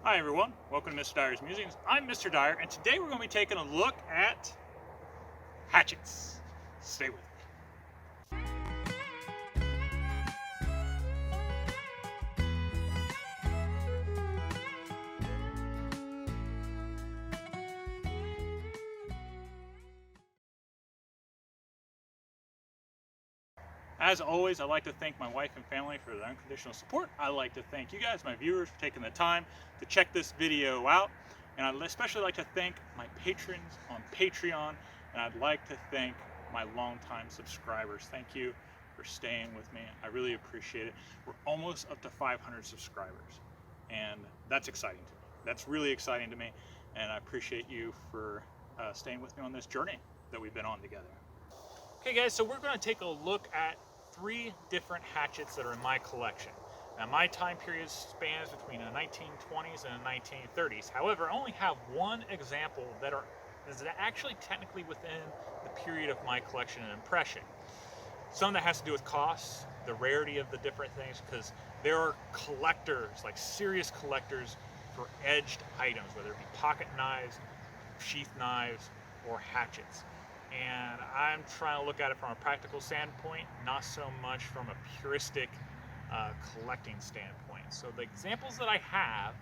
Hi everyone, welcome to Mr. Dyer's Musings. I'm Mr. Dyer, and today we're going to be taking a look at hatchets. Stay with me. As always, I'd like to thank my wife and family for their unconditional support. I'd like to thank you guys, my viewers, for taking the time to check this video out. And I'd especially like to thank my patrons on Patreon, and I'd like to thank my longtime subscribers. Thank you for staying with me. I really appreciate it. We're almost up to 500 subscribers, and that's exciting to me. That's really exciting to me, and I appreciate you for staying with me on this journey that we've been on together. Okay guys, so we're going to take a look at 3 different hatchets that are in my collection. Now my time period spans between the 1920s and the 1930s. However, I only have one example that is actually technically within the period of my collection and impression. Some that has to do with costs, the rarity of the different things, because there are collectors, like serious collectors, for edged items, whether it be pocket knives, sheath knives, or hatchets. And I'm trying to look at it from a practical standpoint, not so much from a puristic collecting standpoint. So the examples that I have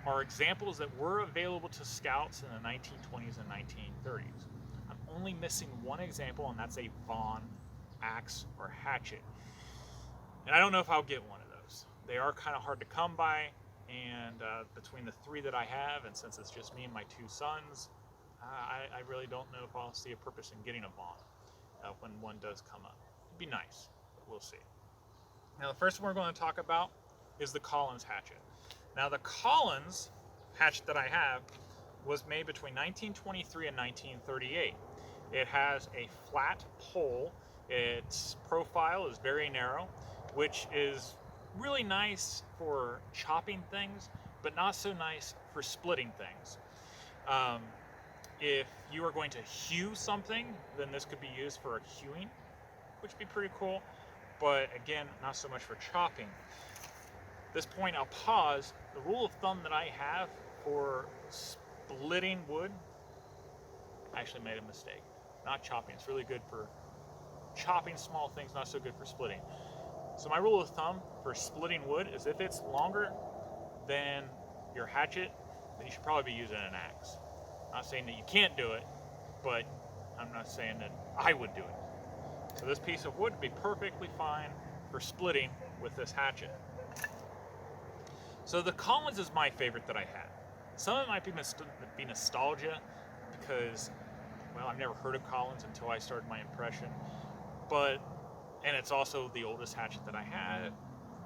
are examples that were available to scouts in the 1920s and 1930s. I'm only missing one example, and that's a Vaughn axe or hatchet. And I don't know if I'll get one of those. They are kind of hard to come by, and between the 3 that I have, and since it's just me and my 2 sons, I really don't know if I'll see a purpose in getting a Vaughn when one does come up. It'd be nice, but we'll see. Now the first one we're going to talk about is the Collins hatchet. Now the Collins hatchet that I have was made between 1923 and 1938. It has a flat pole. Its profile is very narrow, which is really nice for chopping things, but not so nice for splitting things. If you are going to hew something, then this could be used for a hewing, which would be pretty cool, but again, not so much for chopping. At this point, I'll pause. The rule of thumb that I have for splitting wood, I actually made a mistake. Not chopping. It's really good for chopping small things, not so good for splitting. So my rule of thumb for splitting wood is if it's longer than your hatchet, then you should probably be using an axe. I'm not saying that you can't do it, but I'm not saying that I would do it. So this piece of wood would be perfectly fine for splitting with this hatchet. So the Collins is my favorite that I had. Some of it might be nostalgia because, well, I've never heard of Collins until I started my impression. And it's also the oldest hatchet that I had.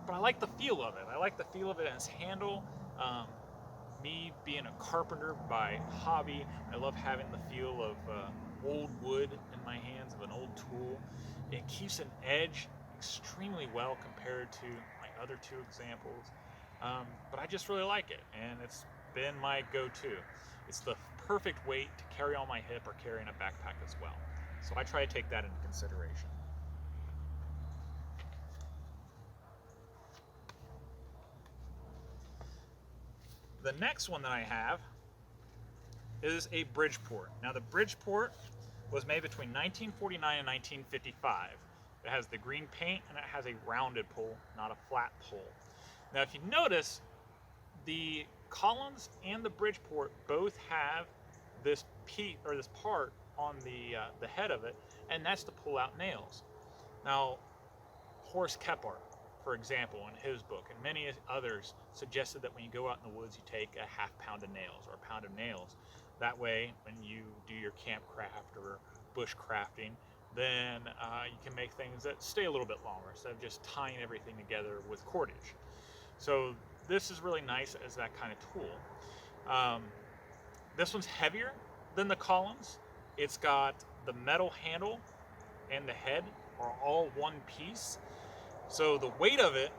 But I like the feel of it. I like the feel of it and its handle. Me being a carpenter by hobby, I love having the feel of old wood in my hands, of an old tool. It keeps an edge extremely well compared to my other 2 examples, but I just really like it, and it's been my go-to. It's the perfect weight to carry on my hip or carry in a backpack as well, so I try to take that into consideration. The next one that I have is a Bridgeport. Now the Bridgeport was made between 1949 and 1955. It has the green paint and it has a rounded pole, not a flat pole. Now if you notice, the Collins and the Bridgeport both have this piece or this part on the head of it, and that's to pull out nails. Now Horace Kephart, for example, in his book, and many others, suggested that when you go out in the woods, you take a ½ pound of nails or a pound of nails. That way, when you do your campcraft or bush crafting, then you can make things that stay a little bit longer instead of just tying everything together with cordage. So this is really nice as that kind of tool. This one's heavier than the Collins. It's got the metal handle and the head are all one piece. So the weight of it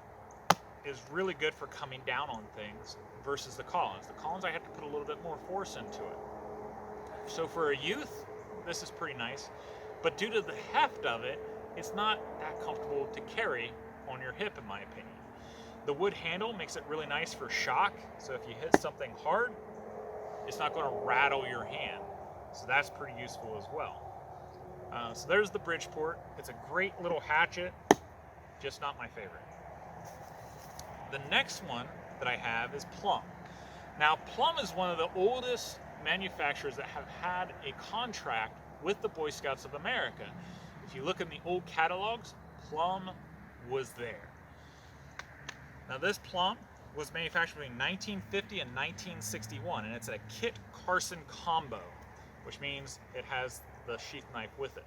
is really good for coming down on things versus the Collins. The Collins I have to put a little bit more force into it. So for a youth, this is pretty nice, but due to the heft of it, it's not that comfortable to carry on your hip in my opinion. The wood handle makes it really nice for shock, so if you hit something hard, it's not going to rattle your hand. So that's pretty useful as well. So there's the Bridgeport. It's a great little hatchet, just not my favorite. The next one that I have is Plumb. Now, Plumb is one of the oldest manufacturers that have had a contract with the Boy Scouts of America. If you look in the old catalogs, Plumb was there. Now, this Plumb was manufactured between 1950 and 1961, and it's a Kit Carson combo, which means it has the sheath knife with it.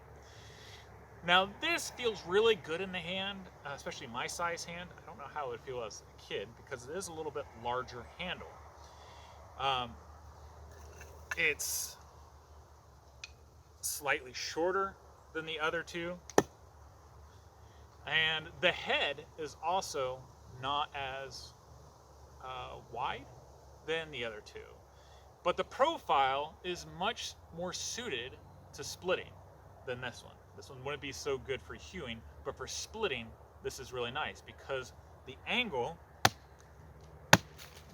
Now, this feels really good in the hand, especially my size hand. I don't know how it would feel as a kid because it is a little bit larger handle. It's slightly shorter than the other two, and the head is also not as wide than the other two, but the profile is much more suited to splitting than this one. This one wouldn't be so good for hewing, but for splitting, this is really nice because the angle,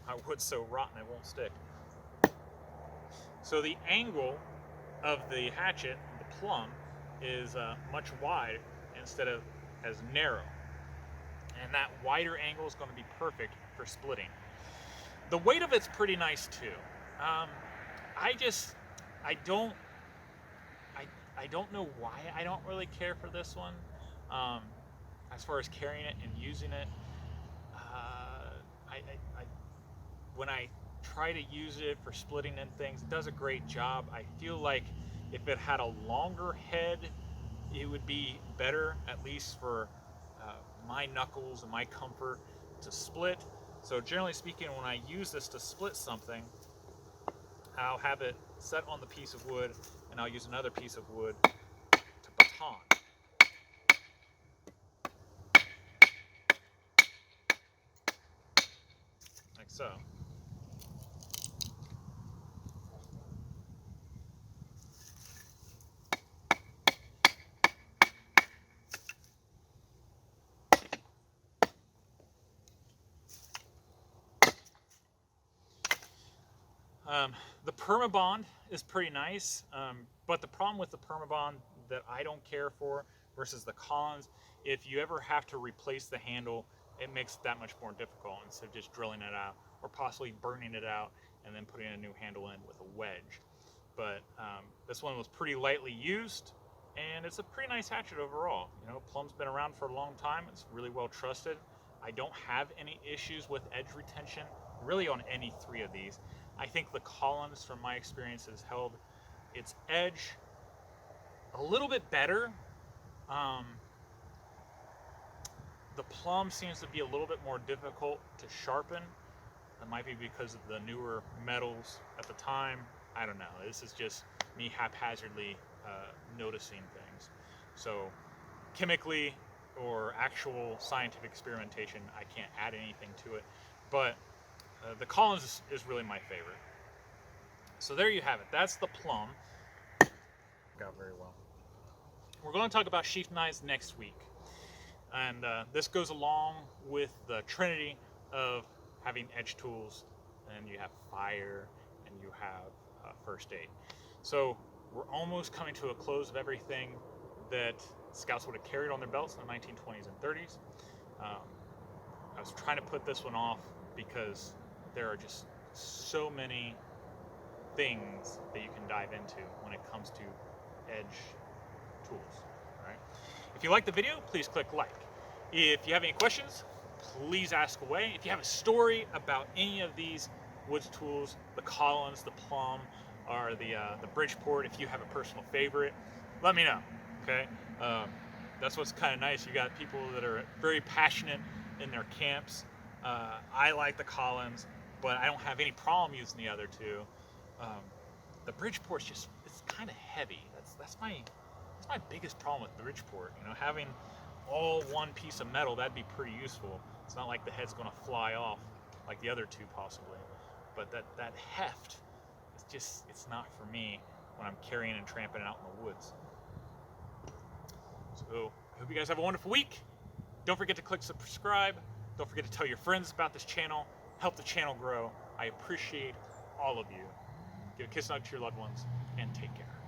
my wood's so rotten it won't stick. So the angle of the hatchet, the Plumb, is much wide instead of as narrow. And that wider angle is going to be perfect for splitting. The weight of it's pretty nice too. I don't know why I don't really care for this one. As far as carrying it and using it, when I try to use it for splitting and things, it does a great job. I feel like if it had a longer head, it would be better, at least for my knuckles and my comfort to split. So generally speaking, when I use this to split something, I'll have it set on the piece of wood, and I'll use another piece of wood to baton. Like so. The Permabond is pretty nice, but the problem with the Permabond that I don't care for versus the Collins, if you ever have to replace the handle, it makes it that much more difficult instead of just drilling it out or possibly burning it out and then putting a new handle in with a wedge. But this one was pretty lightly used, and it's a pretty nice hatchet overall. You know, Plumb's been around for a long time. It's really well trusted. I don't have any issues with edge retention really on any three of these. I think the Collins, from my experience, has held its edge a little bit better. The Plumb seems to be a little bit more difficult to sharpen. It might be because of the newer metals at the time. I don't know. This is just me haphazardly noticing things. So chemically or actual scientific experimentation, I can't add anything to it. But the Collins is really my favorite. So there you have it. That's the Plumb. Got very well. We're going to talk about sheath knives next week. And this goes along with the trinity of having edge tools, and you have fire, and you have first aid. So we're almost coming to a close of everything that Scouts would have carried on their belts in the 1920s and 30s. I was trying to put this one off because there are just so many things that you can dive into when it comes to edge tools. All right? If you like the video, please click like. If you have any questions, please ask away. If you have a story about any of these woods tools, the Collins, the Plumb, or the Bridgeport, if you have a personal favorite, let me know. Okay, that's what's kind of nice. You got people that are very passionate in their camps. I like the Collins, but I don't have any problem using the other two. The Bridgeport's just, it's kind of heavy. That's my biggest problem with the Bridgeport. You know, having all one piece of metal, that'd be pretty useful. It's not like the head's going to fly off like the other two possibly, but that heft, it's not for me when I'm carrying and tramping out in the woods. So I hope you guys have a wonderful week. Don't forget to click subscribe. Don't forget to tell your friends about this channel. Help the channel grow. I appreciate all of you. Give a kiss and hug to your loved ones, and take care.